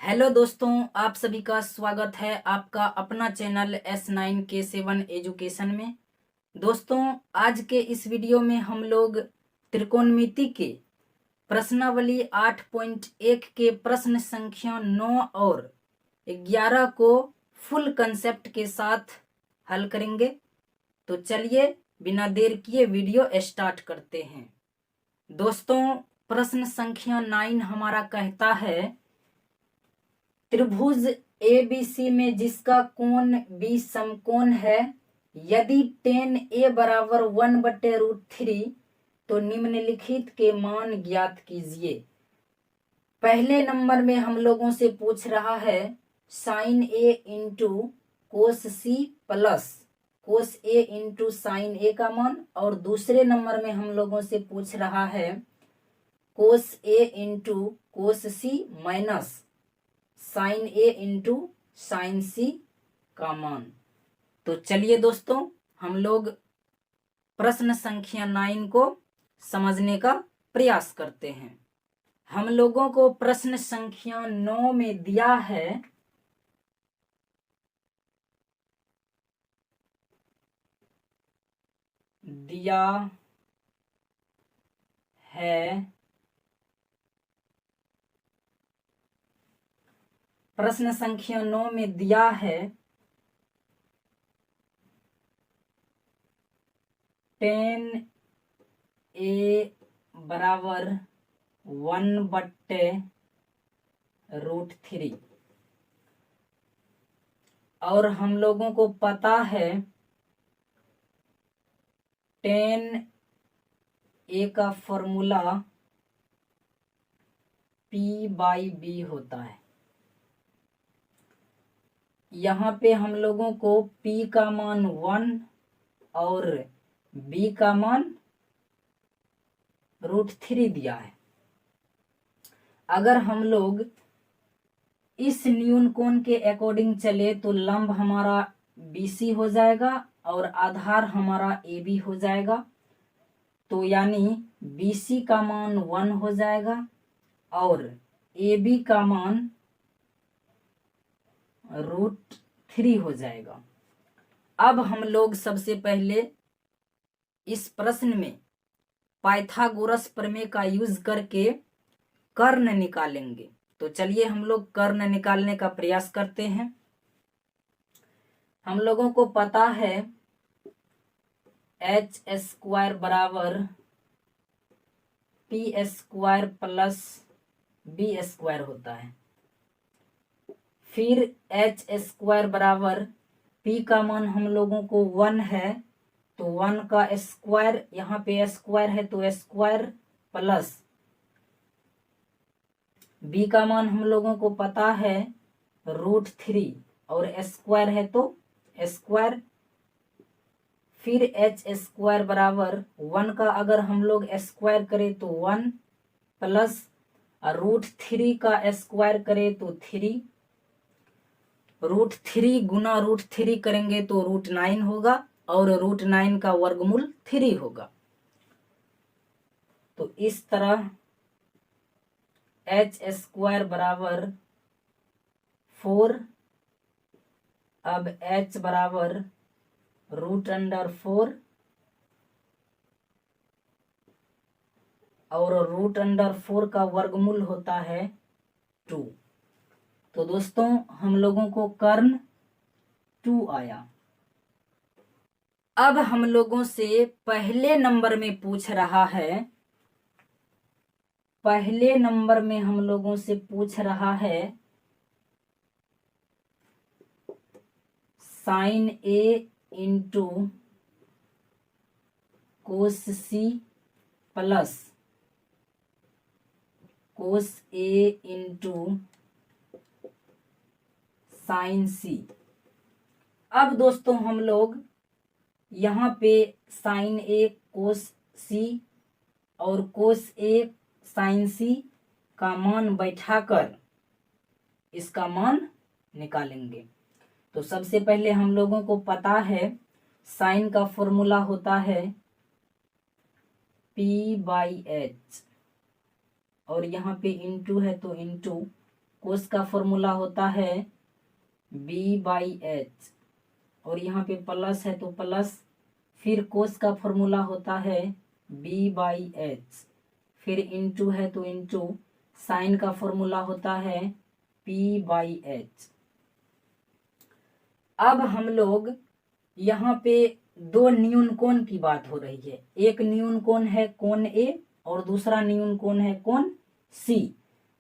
Hello दोस्तों, आप सभी का स्वागत है आपका अपना चैनल S9K7 एजुकेशन में। दोस्तों, आज के इस वीडियो में हम लोग त्रिकोणमिति के प्रश्नावली 8.1 के प्रश्न संख्या 9 और 11 को फुल कंसेप्ट के साथ हल करेंगे। तो चलिए बिना देर किए वीडियो स्टार्ट करते हैं। दोस्तों, प्रश्न संख्या 9 हमारा कहता है, त्रिभुज ABC में जिसका कोण B समकोण है, यदि tan A बराबर 1/√3 तो निम्नलिखित के मान ज्ञात कीजिए। पहले नंबर में हम लोगों से पूछ रहा है sin A into cos C plus cos A into sin A का मान, और दूसरे नंबर में हम लोगों से पूछ रहा है cos A into cos C minus sine A into sine C का मान। तो चलिए दोस्तों, हम लोग प्रश्न संख्या 9 को समझने का प्रयास करते हैं। हम लोगों को प्रश्न संख्या 9 में दिया है प्रश्न संख्या 9 में दिया है tan A बराबर 1/√3 और हम लोगों को पता है tan A का फॉर्मूला P/B होता है। यहाँ पे हम लोगों को P का मान 1 और B का मान √3 दिया है। अगर हम लोग इस न्यून कोण के अकॉर्डिंग चले तो लंब हमारा BC हो जाएगा और आधार हमारा AB हो जाएगा। तो यानी BC का मान 1 हो जाएगा और AB का मान √3 हो जाएगा। अब हम लोग सबसे पहले इस प्रश्न में पाइथागोरस प्रमेय का यूज करके कर्ण निकालेंगे। तो चलिए हम लोग कर्ण निकालने का प्रयास करते हैं। हम लोगों को पता है h² बराबर p² प्लस b² होता है। फिर h² बराबर p का मान हम लोगों को 1 है, तो 1 का स्क्वायर, यहाँ पे स्क्वायर है तो स्क्वायर प्लस b का मान हम लोगों को पता है √3 और स्क्वायर है तो स्क्वायर। फिर h² बराबर 1 का अगर हम लोग स्क्वायर करें तो 1 प्लस √3 का स्क्वायर करें तो 3, √3 गुना √3 करेंगे तो √9 होगा और √9 का वर्गमूल 3 होगा। तो इस तरह h² बराबर 4, अब h बराबर √4 और √4 का वर्गमूल होता है 2। तो दोस्तों, हम लोगों को कर्ण 2 आया। अब हम लोगों से पहले नंबर में पूछ रहा है, पहले नंबर में हम लोगों से पूछ रहा है sin A into cos C plus cos A into sin C। अब दोस्तों हम लोग यहाँ पे sin A cos C और cos A sin C का मान बैठाकर इसका मान निकालेंगे। तो सबसे पहले हम लोगों को पता है साइन का फॉर्मूला होता है P/H और यहाँ पे इंटू है तो इंटू कोस का फॉर्मूला होता है B/H, और यहाँ पे प्लस है तो प्लस, फिर कोस का फॉर्मूला होता है B/H, फिर इंटू है तो इंटू, साइन का फॉर्मूला होता है P/H। अब हम लोग यहाँ पे दो न्यून कोण की बात हो रही है। एक न्यून कोण है कोण A और दूसरा न्यून कोण है कोण C।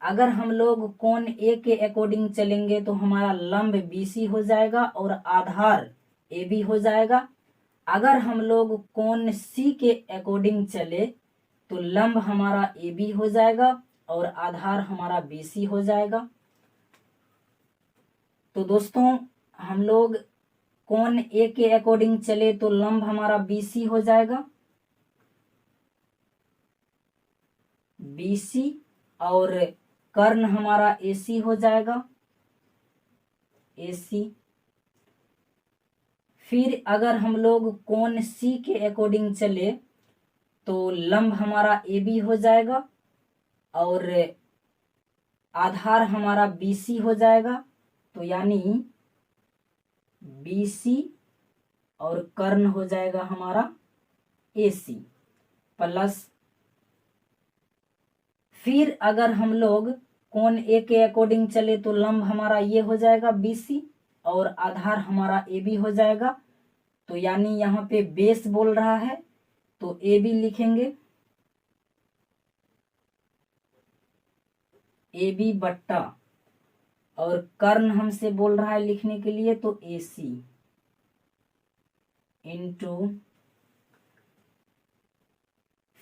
अगर हम लोग कोण A के अकॉर्डिंग चलेंगे तो हमारा लंब BC हो जाएगा और आधार AB हो जाएगा। अगर हम लोग कोण C के अकॉर्डिंग चले तो लंब हमारा AB हो जाएगा और आधार हमारा BC हो जाएगा। तो दोस्तों हम लोग कोण A के अकॉर्डिंग चले तो लंब हमारा BC हो जाएगा, BC, और कर्ण हमारा AC हो जाएगा, AC। फिर अगर हम लोग कोण C के अकॉर्डिंग चले तो लंब हमारा AB हो जाएगा और आधार हमारा BC हो जाएगा, तो यानी BC और कर्ण हो जाएगा हमारा AC प्लस। फिर अगर हम लोग कोण A के अकॉर्डिंग चले तो लंब हमारा ये हो जाएगा BC और आधार हमारा AB हो जाएगा, तो यानी यहाँ पे बेस बोल रहा है तो AB लिखेंगे, AB बट्टा, और कर्ण हमसे बोल रहा है लिखने के लिए तो AC इंटू,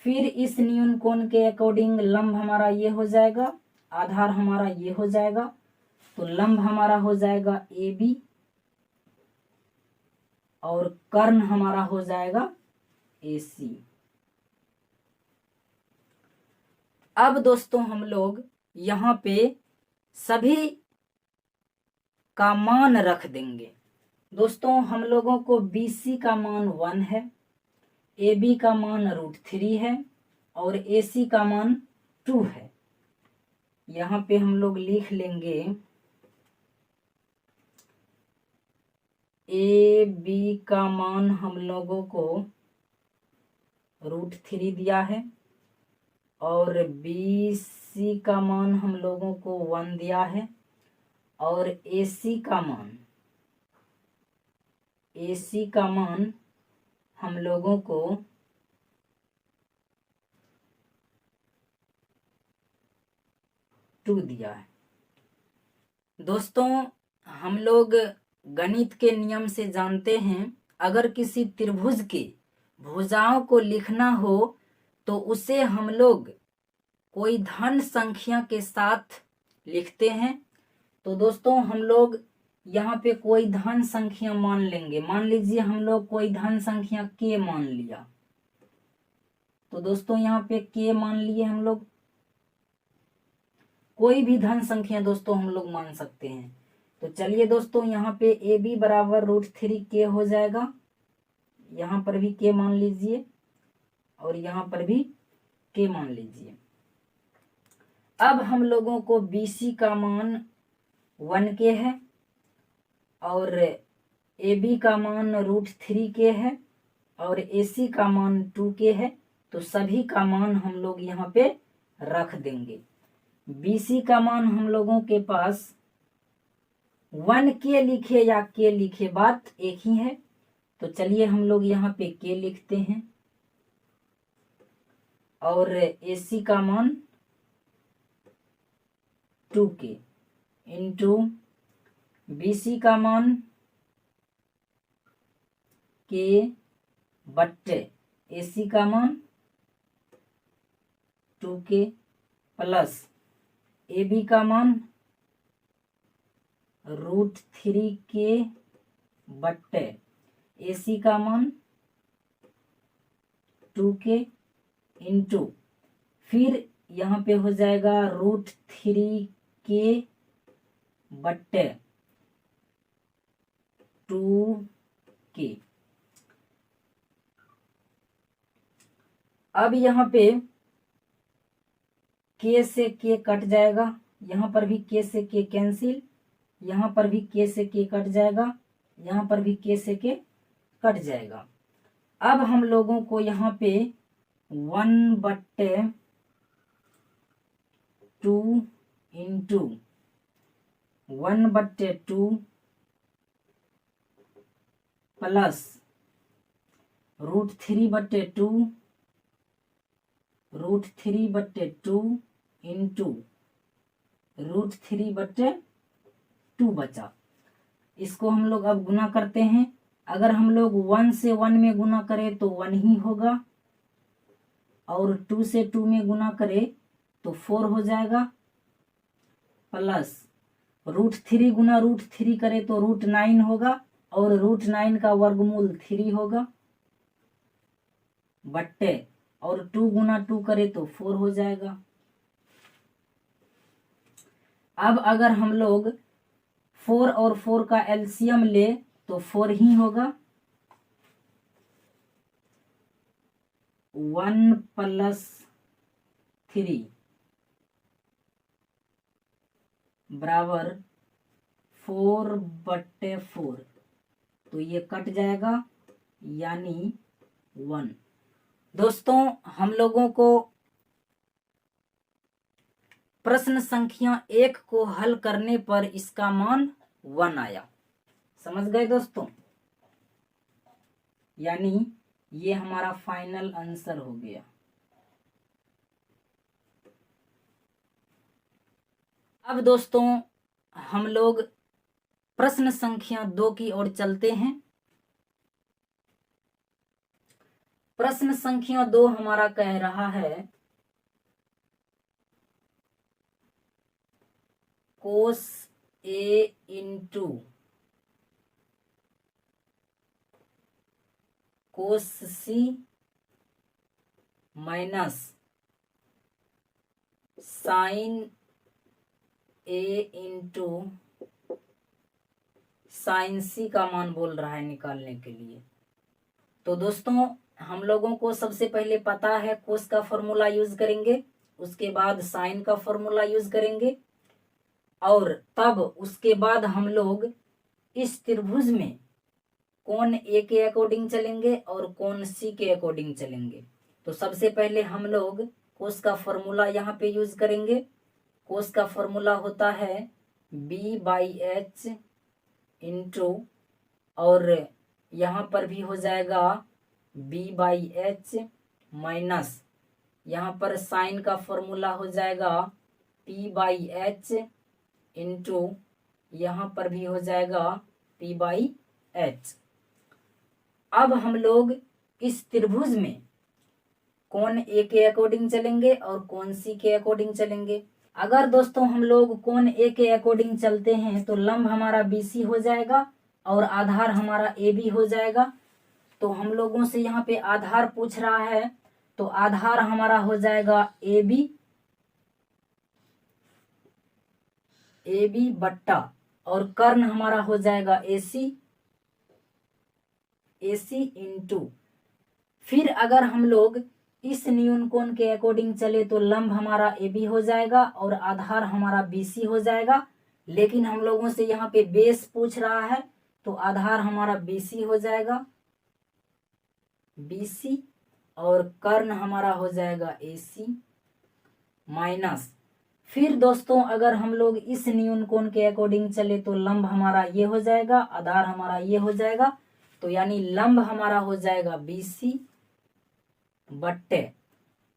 फिर इस न्यून कोण के अकॉर्डिंग लंब हमारा ये हो जाएगा, आधार हमारा ये हो जाएगा, तो लंब हमारा हो जाएगा AB और कर्ण हमारा हो जाएगा AC। अब दोस्तों हम लोग यहाँ पे सभी का मान रख देंगे। दोस्तों हम लोगों को BC का मान 1 है, AB का मान √3 है और AC का मान 2 है। यहाँ पे हम लोग लिख लेंगे AB का मान हम लोगों को √3 दिया है और BC का मान हम लोगों को 1 दिया है और AC का मान हम लोगों को 2 दिया है। दोस्तों हम लोग गणित के नियम से जानते हैं, अगर किसी त्रिभुज के भुजाओं को लिखना हो तो उसे हम लोग कोई धन संख्या के साथ लिखते हैं। तो दोस्तों हम लोग यहाँ पे कोई धन संख्या मान लेंगे। मान लीजिए हम लोग कोई धन संख्या K मान लिया, तो दोस्तों यहाँ पे K मान लिए हम लोग। कोई भी धन संख्या दोस्तों हम लोग मान सकते हैं। तो चलिए दोस्तों यहाँ पे AB बराबर √3K हो जाएगा। यहाँ पर भी K मान लीजिए और यहाँ पर भी K मान लीजिए। अब हम लोगों को BC का मान 1K है और AB का मान √3K है और AC का मान 2K है, तो सभी का मान हम लोग यहाँ पे रख देंगे। BC का मान हम लोगों के पास 1K लिखे या K लिखे बात एक ही है, तो चलिए हम लोग यहाँ पे K लिखते हैं और AC का मान 2K इंटू BC का मान K बट्टे AC का मान 2K प्लस AB का मान √3K बट्टे AC का मान 2K इंटू, फिर यहाँ पे हो जाएगा √3K बट्टे 2K। अब यहाँ पे K से K कट जाएगा यहाँ पर भी के से के कैंसिल, यहाँ पर भी के से के कट जाएगा, यहाँ पर भी के से के कट जाएगा। अब हम लोगों को यहाँ पे 1/2 इंटू 1/2 प्लस √3/2 √3/2 इंटू √3/2 बचा। इसको हम लोग अब गुना करते हैं। अगर हम लोग 1 से 1 में गुना करें तो 1 ही होगा, और 2 से 2 में गुना करें तो 4 हो जाएगा, प्लस √3 गुना √3 करें तो √9 होगा, और √9 का वर्गमूल 3 होगा, बट्टे और 2 गुना 2 करे तो 4 हो जाएगा। अब अगर हम लोग 4 और 4 का एलसीएम ले तो 4 ही होगा। 1 + 3 बराबर 4/4, तो ये कट जाएगा, यानी 1। दोस्तों, हम लोगों को प्रश्न संख्या 1 को हल करने पर इसका मान 1 आया। समझ गए दोस्तों? यानी ये हमारा फाइनल आंसर हो गया। अब दोस्तों, हम लोग प्रश्न संख्या 2 की ओर चलते हैं। प्रश्न संख्या 2 हमारा कह रहा है cos A into cos C minus sin A into sin C का मान बोल रहा है निकालने के लिए। तो दोस्तों, हम लोगों को सबसे पहले पता है कोस का फॉर्मूला यूज करेंगे, उसके बाद साइन का फॉर्मूला यूज करेंगे, और तब उसके बाद हम लोग इस त्रिभुज में कोण ए के अकॉर्डिंग चलेंगे और कोण सी के अकॉर्डिंग चलेंगे। तो सबसे पहले हम लोग कोस का फॉर्मूला यहाँ पे यूज करेंगे। कोस का फॉर्मूला होता है B/H इंटू, और यहाँ पर भी हो जाएगा B/H माइनस, यहाँ पर साइन का फॉर्मूला हो जाएगा P/H इंटू, यहाँ पर भी हो जाएगा P/H। अब हम लोग इस त्रिभुज में कोण ए के अकॉर्डिंग चलेंगे और कोण सी के अकॉर्डिंग चलेंगे। अगर दोस्तों हम लोग कोण ए के अकॉर्डिंग चलते हैं तो लंब हमारा BC हो जाएगा और आधार हमारा AB हो जाएगा। तो हम लोगों से यहाँ पे आधार पूछ रहा है, तो आधार हमारा हो जाएगा AB बट्टा, और कर्ण हमारा हो जाएगा AC इंटू, फिर अगर हम लोग इस न्यून कोण के अकॉर्डिंग चले तो लंब हमारा AB हो जाएगा और आधार हमारा BC हो जाएगा। लेकिन हम लोगों से यहाँ पे बेस पूछ रहा है, तो आधार हमारा BC हो जाएगा, BC, और कर्ण हमारा हो जाएगा AC माइनस, फिर दोस्तों अगर हम लोग इस न्यून कोण के अकॉर्डिंग चले तो लंब हमारा ये हो जाएगा, आधार हमारा ये हो जाएगा, तो यानी लंब हमारा हो जाएगा BC बट्टे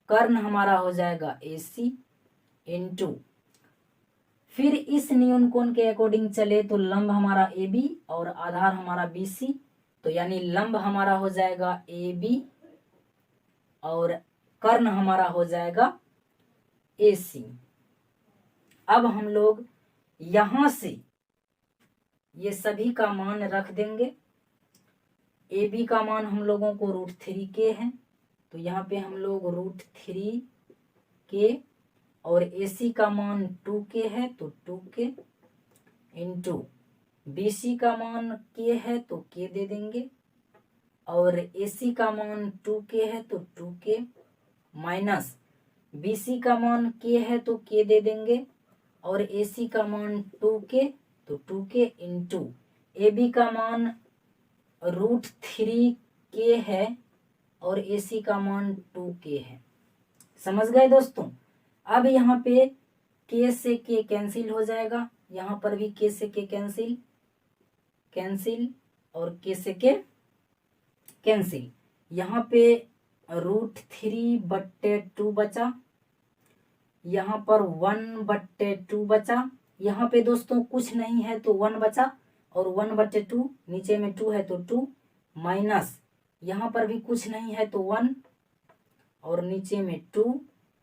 कर्ण हमारा हो जाएगा AC इंटू, फिर इस न्यून कोण के अकॉर्डिंग चले तो लंब हमारा AB और आधार हमारा BC, तो यानी लंब हमारा हो जाएगा AB और कर्ण हमारा हो जाएगा AC। अब हम लोग यहां से ये सभी का मान रख देंगे। AB का मान हम लोगों को √3k है, तो यहाँ पे हम लोग √3k, और AC का मान 2k है तो 2k इंटू BC का मान k है तो k दे देंगे, और AC का मान 2k है तो 2k माइनस BC का मान k है तो k दे देंगे, और AC का मान 2k, तो 2k इंटू AB का मान √3k है और AC का मान 2k है। समझ गए दोस्तों। अब यहाँ पे k से k कैंसिल हो जाएगा, यहाँ पर भी k से k कैंसिल और k से k कैंसिल। यहाँ पे √3/2 बचा, यहाँ पर 1/2 बचा। यहाँ पे दोस्तों कुछ नहीं है तो 1 बचा और 1/2 नीचे में 2 है तो 2 माइनस यहाँ पर भी कुछ नहीं है तो 1 और नीचे में 2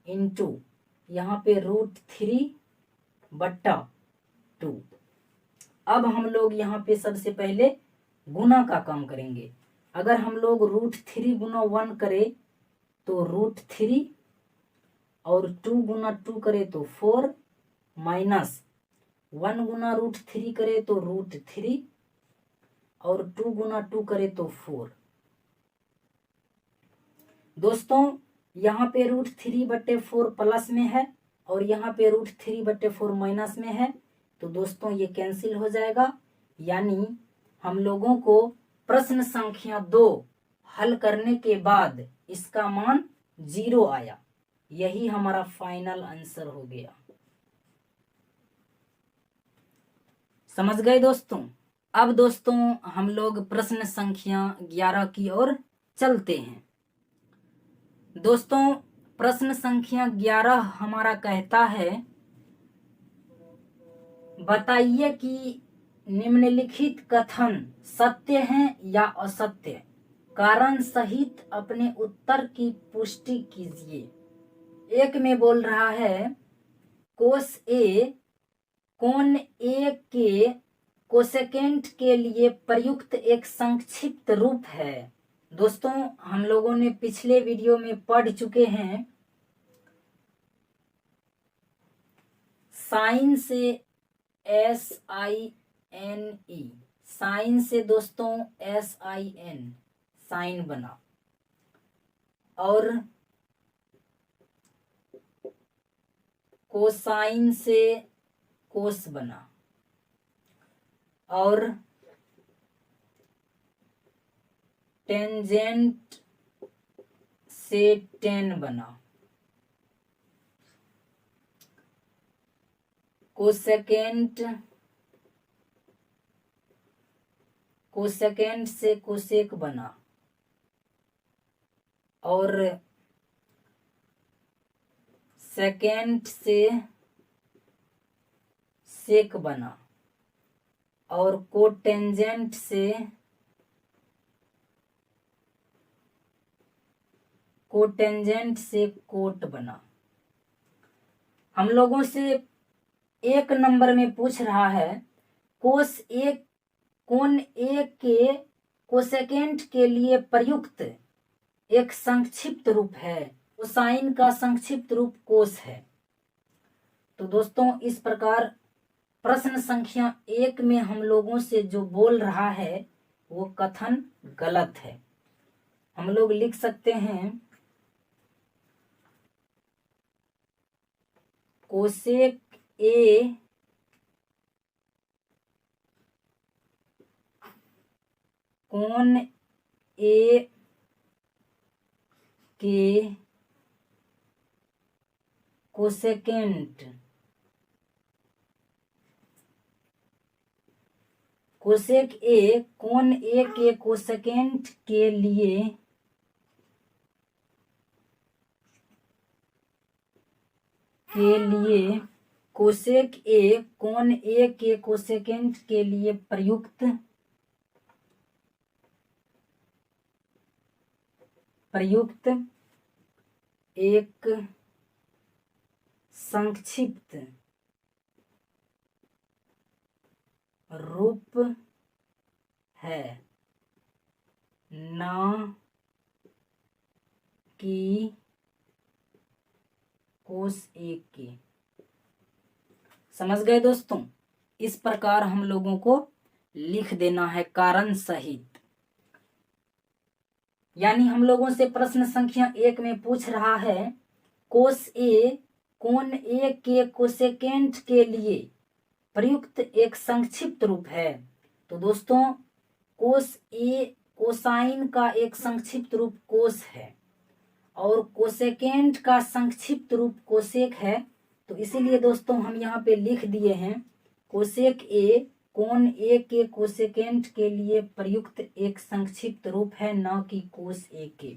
इंटू यहाँ पे √3/2। अब हम लोग यहाँ पे सबसे पहले गुना का काम करेंगे। अगर हम लोग √3 गुना 1 करें तो √3 और 2 गुना 2 करे तो 4 माइनस 1 गुना √3 करे तो √3 और 2 गुना 2 करे तो 4। दोस्तों यहाँ पे √3/4 प्लस में है और यहाँ पे √3/4 माइनस में है, तो दोस्तों ये कैंसिल हो जाएगा। यानी हम लोगों को प्रश्न संख्या 2 हल करने के बाद इसका मान 0 आया। यही हमारा फाइनल आंसर हो गया। समझ गए दोस्तों। अब दोस्तों हम लोग प्रश्न संख्या 11 की ओर चलते हैं। दोस्तों प्रश्न संख्या 11 हमारा कहता है, बताइए कि निम्नलिखित कथन सत्य हैं या असत्य, कारण सहित अपने उत्तर की पुष्टि कीजिए। एक में बोल रहा है कोस ए कोण ए के कोसेकेंट के लिए प्रयुक्त एक संक्षिप्त रूप है। दोस्तों हम लोगों ने पिछले वीडियो में पढ़ चुके हैं, साइन से SINE, साइन से दोस्तों SIN साइन बना और कोसाइन से कोस बना और टेंजेंट से टेन बना, कोसेकेंट से कोसेक बना और सेकेंड से सेक बना और कोटेंजेंट से कोट बना। हम लोगों से 1 नंबर में पूछ रहा है कोण ए के कोसेकेंट के लिए प्रयुक्त एक संक्षिप्त रूप है। कोसाइन का संक्षिप्त रूप कोस है। तो दोस्तों इस प्रकार प्रश्न संख्या 1 में हम लोगों से जो बोल रहा है वो कथन गलत है। हम लोग लिख सकते हैं कोसेक ए कोण ए के कोसेकेंट कोसेक ए कोण ए के कोसेकेंट के लिए कोसेक ए कोण ए के कोसेकेंट के लिए प्रयुक्त एक संक्षिप्त रूप है, ना कि कोस एक के। समझ गए दोस्तों। इस प्रकार हम लोगों को लिख देना है कारण सहित। यानी हम लोगों से प्रश्न संख्या 1 में पूछ रहा है कोस ए कोण ए के कोसेकेंट के लिए प्रयुक्त एक संक्षिप्त रूप है। तो दोस्तों कोस ए कोसाइन का एक संक्षिप्त रूप कोस है और कोसेकेंट का संक्षिप्त रूप कोसेक है। तो इसीलिए दोस्तों हम यहाँ पे लिख दिए हैं कोसेक ए कोण ए के कोसेकेंट के लिए प्रयुक्त एक संक्षिप्त रूप है, न कि कोस ए के।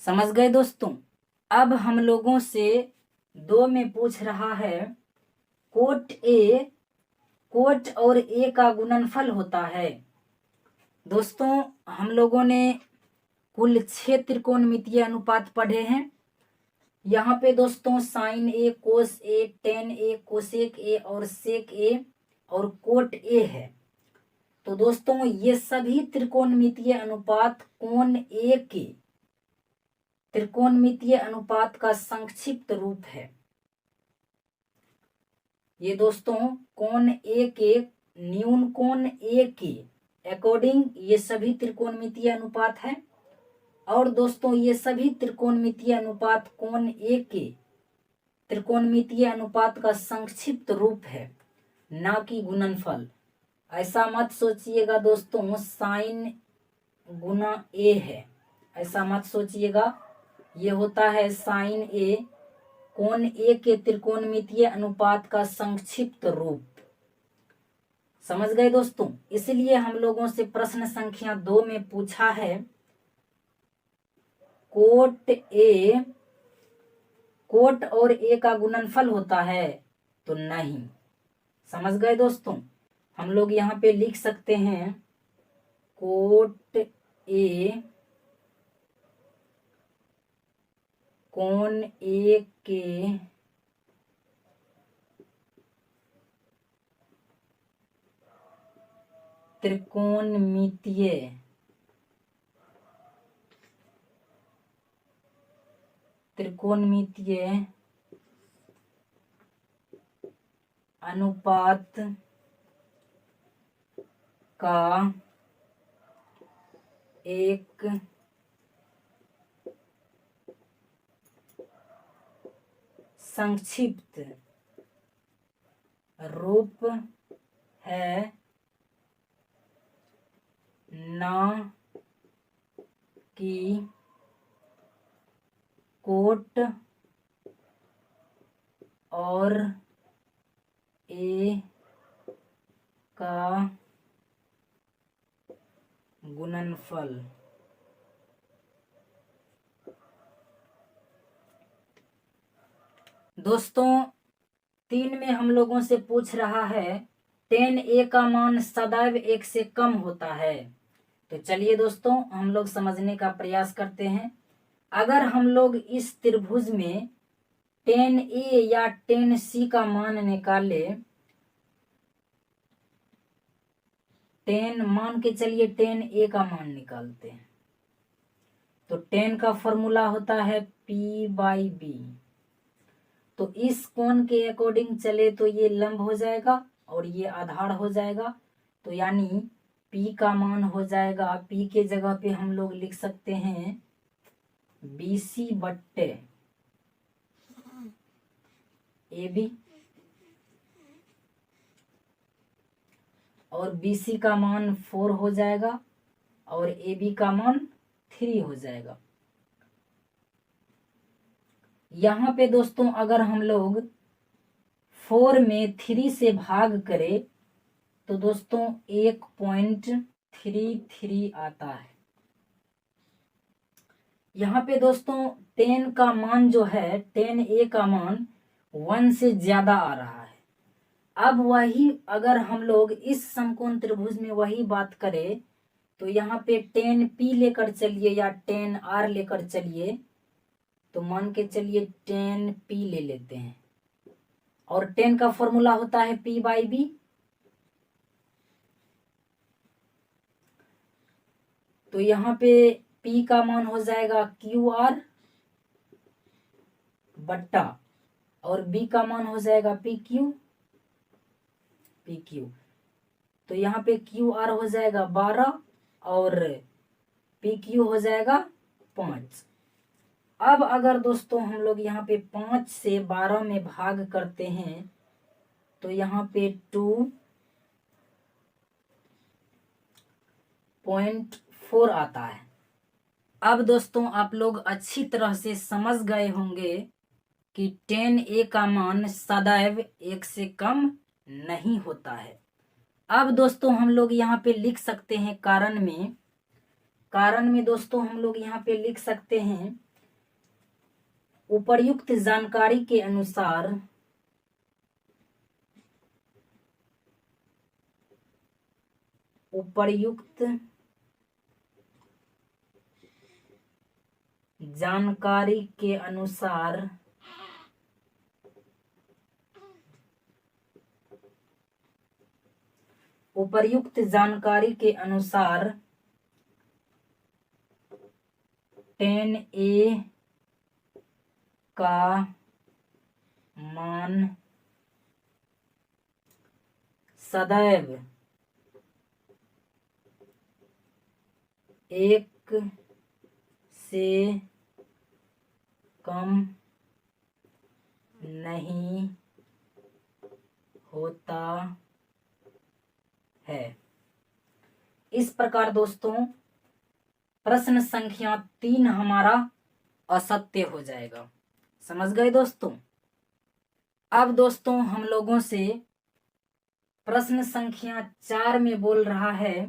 समझ गए दोस्तों। अब हम लोगों से 2 में पूछ रहा है कोट और ए का गुणनफल होता है। दोस्तों हम लोगों ने कुल 6 त्रिकोणमितीय अनुपात पढ़े हैं। यहाँ पे दोस्तों sine A, cos A, tan A, cosec A और सेक ए और कोट ए है। तो दोस्तों ये सभी त्रिकोणमितीय अनुपात कोण ए के त्रिकोणमितीय अनुपात का संक्षिप्त रूप है। ये दोस्तों कोण ए के न्यून कोण ए के अकॉर्डिंग ये सभी त्रिकोणमितीय अनुपात है और दोस्तों ये सभी त्रिकोणमितीय अनुपात कोण ए के त्रिकोणमितीय अनुपात का संक्षिप्त रूप है, ना कि गुणनफल। ऐसा मत सोचिएगा दोस्तों साइन गुना ए है, ऐसा मत सोचिएगा। ये होता है साइन ए कोण ए के त्रिकोणमितीय अनुपात का संक्षिप्त रूप। समझ गए दोस्तों। इसलिए हम लोगों से प्रश्न संख्या 2 में पूछा है कोट और ए का गुणनफल होता है, तो नहीं। समझ गए दोस्तों। हम लोग यहाँ पे लिख सकते हैं कोट ए कोण ए के त्रिकोणमितीय अनुपात का एक संक्षिप्त रूप है, न कि कोट और ए का गुणनफल। दोस्तों 3 में हम लोगों से पूछ रहा है टेन ए का मान सदैव 1 से कम होता है। तो चलिए दोस्तों हम लोग समझने का प्रयास करते हैं। अगर हम लोग इस त्रिभुज में टेन ए या टेन सी का मान निकाले, मान के चलिए टेन ए का मान निकालते हैं, तो टेन का फॉर्मूला होता है P/B। तो इस कोण के अकॉर्डिंग चले तो ये लंब हो जाएगा और ये आधार हो जाएगा। तो यानी P का मान हो जाएगा, P के जगह पे हम लोग लिख सकते हैं BC/AB और BC का मान 4 हो जाएगा और AB का मान 3 हो जाएगा। यहाँ पे दोस्तों अगर हम लोग 4 में 3 से भाग करें तो दोस्तों 1.33 आता है। यहाँ पे दोस्तों 10 का मान जो है 10A का मान 1 से ज्यादा आ रहा है। अब वही अगर हम लोग इस समकोण त्रिभुज में वही बात करें तो यहाँ पे 10P लेकर चलिए या 10R लेकर चलिए, तो मान के चलिए 10P ले लेते हैं और 10 का फॉर्मूला होता है P/B। तो यहाँ पे P का मान हो जाएगा QR बट्टा और B का मान हो जाएगा PQ। तो यहाँ पे QR हो जाएगा 12 और PQ हो जाएगा 5। अब अगर दोस्तों हम लोग यहाँ पे 5 से 12 में भाग करते हैं तो यहाँ पे 2.4 आता है। अब दोस्तों आप लोग अच्छी तरह से समझ गए होंगे कि 10a का मान सदैव 1 से कम नहीं होता है। अब दोस्तों हम लोग यहाँ पे लिख सकते हैं कारण में दोस्तों हम लोग यहाँ पे लिख सकते हैं उपर्युक्त जानकारी के अनुसार उपर्युक्त जानकारी के अनुसार उपर्युक्त जानकारी के अनुसार 10a का मान सदैव 1 से कम नहीं होता है। इस प्रकार दोस्तों प्रश्न संख्या 3 हमारा असत्य हो जाएगा। समझ गए दोस्तों। अब दोस्तों हम लोगों से प्रश्न संख्या 4 में बोल रहा है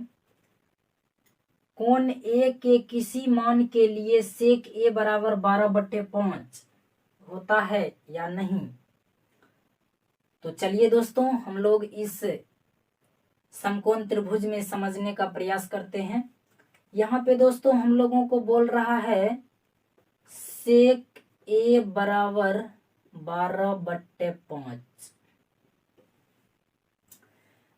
कोण ए के किसी मान के लिए सेक ए बराबर 12/5 होता है या नहीं। तो चलिए दोस्तों हम लोग इस समकोण त्रिभुज में समझने का प्रयास करते हैं। यहाँ पे दोस्तों हम लोगों को बोल रहा है सेक ए बराबर 12/5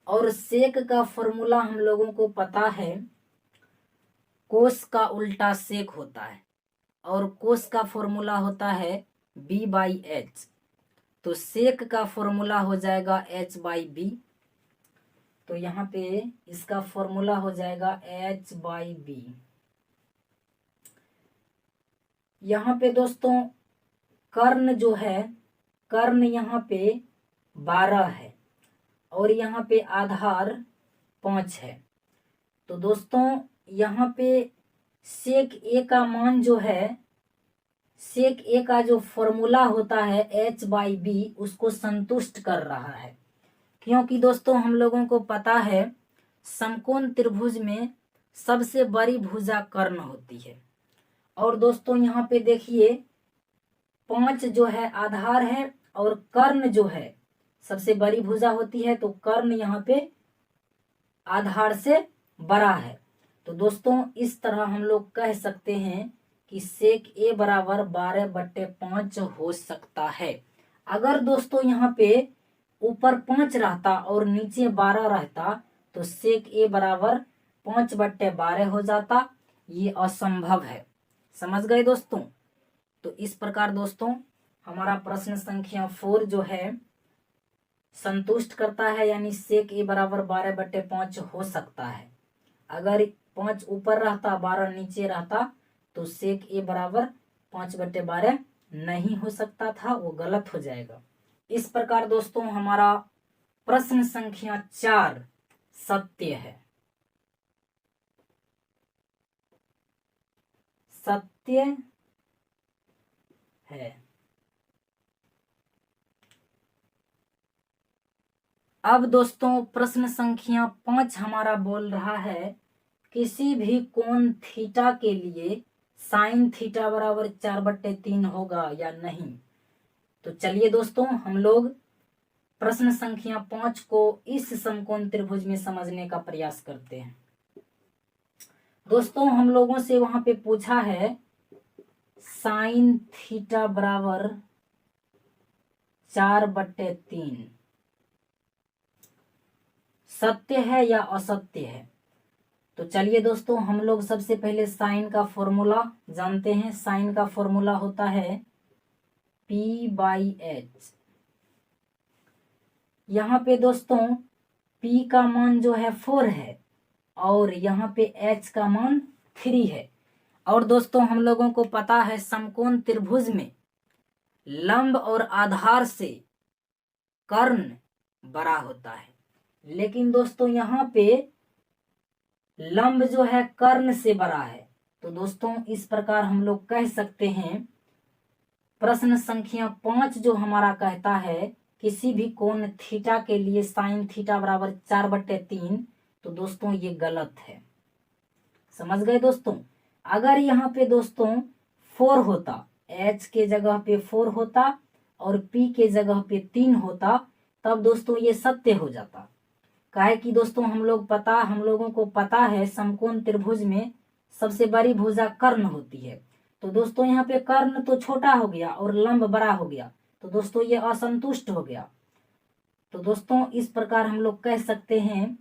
और सेक का फॉर्मूला हम लोगों को पता है कोस का उल्टा सेक होता है और कोस का फॉर्मूला होता है b/h। तो सेक का फॉर्मूला हो जाएगा h/b। तो यहाँ पे इसका फॉर्मूला हो जाएगा h/b। यहाँ पे दोस्तों कर्ण जो है कर्ण यहाँ पे 12 है और यहाँ पे आधार 5 है। तो दोस्तों यहाँ पे सेक ए का मान जो है सेक ए का जो फॉर्मूला होता है h/b उसको संतुष्ट कर रहा है, क्योंकि दोस्तों हम लोगों को पता है समकोण त्रिभुज में सबसे बड़ी भुजा कर्ण होती है। और दोस्तों यहाँ पे देखिए 5 जो है आधार है और कर्ण जो है सबसे बड़ी भुजा होती है। तो कर्ण यहाँ पे आधार से बड़ा है। तो दोस्तों इस तरह हम लोग कह सकते हैं कि सेक ए बराबर 12/5 हो सकता है। अगर दोस्तों यहाँ पे ऊपर 5 रहता और नीचे 12 रहता तो सेक ए बराबर 5/12 हो जाता। ये असंभव है। समझ गए दोस्तों। तो इस प्रकार दोस्तों हमारा प्रश्न संख्या 4 जो है संतुष्ट करता है, यानी सेक ए बराबर 12/5 हो सकता है। अगर 5 ऊपर रहता 12 नीचे रहता तो सेक ए बराबर 5/12 नहीं हो सकता था, वो गलत हो जाएगा। इस प्रकार दोस्तों हमारा प्रश्न संख्या 4 सत्य है। सत्य है। अब दोस्तों प्रश्न संख्या 5 हमारा बोल रहा है किसी भी कोण थीटा के लिए साइन थीटा बराबर 4/3 होगा या नहीं। तो चलिए दोस्तों हम लोग प्रश्न संख्या 5 को इस समकोण त्रिभुज में समझने का प्रयास करते हैं। दोस्तों हम लोगों से वहां पे पूछा है साइन थीटा बराबर 4/3 सत्य है या असत्य है। तो चलिए दोस्तों हम लोग सबसे पहले साइन का फॉर्मूला जानते हैं। साइन का फॉर्मूला होता है p/h। यहाँ पे दोस्तों p का मान जो है 4 है और यहाँ पे h का मान 3 है। और दोस्तों हम लोगों को पता है समकोण त्रिभुज में लंब और आधार से कर्ण बड़ा होता है, लेकिन दोस्तों यहाँ पे लंब जो है कर्ण से बड़ा है। तो दोस्तों इस प्रकार हम लोग कह सकते हैं प्रश्न संख्या 5 जो हमारा कहता है किसी भी कोण थीटा के लिए साइन थीटा बराबर 4/3, तो दोस्तों ये गलत है। समझ गए दोस्तों। अगर यहाँ पे दोस्तों 4 होता, h के जगह पे 4 होता और p के जगह पे 3 होता, तब दोस्तों ये सत्य हो जाता। काहे कि दोस्तों हम लोगों को पता है समकोण त्रिभुज में सबसे बड़ी भुजा कर्ण होती है। तो दोस्तों यहाँ पे कर्ण तो छोटा हो गया और लंब बड़ा हो गया, तो दोस्तों ये असंतुष्ट हो गया। तो दोस्तों इस प्रकार हम लोग कह सकते हैं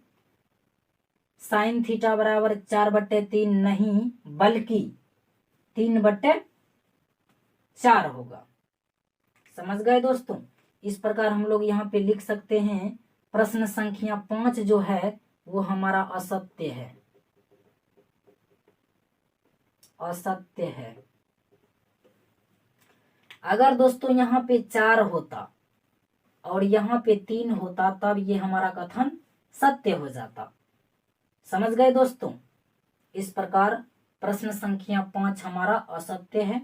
साइन थीटा बराबर 4/3 नहीं बल्कि 3/4 होगा। समझ गए दोस्तों। इस प्रकार हम लोग यहाँ पे लिख सकते हैं प्रश्न संख्या 5 जो है वो हमारा असत्य है, असत्य है। अगर दोस्तों यहाँ पे 4 होता और यहाँ पे 3 होता तब ये हमारा कथन सत्य हो जाता। समझ गए दोस्तों। इस प्रकार प्रश्न संख्या 5 हमारा असत्य है।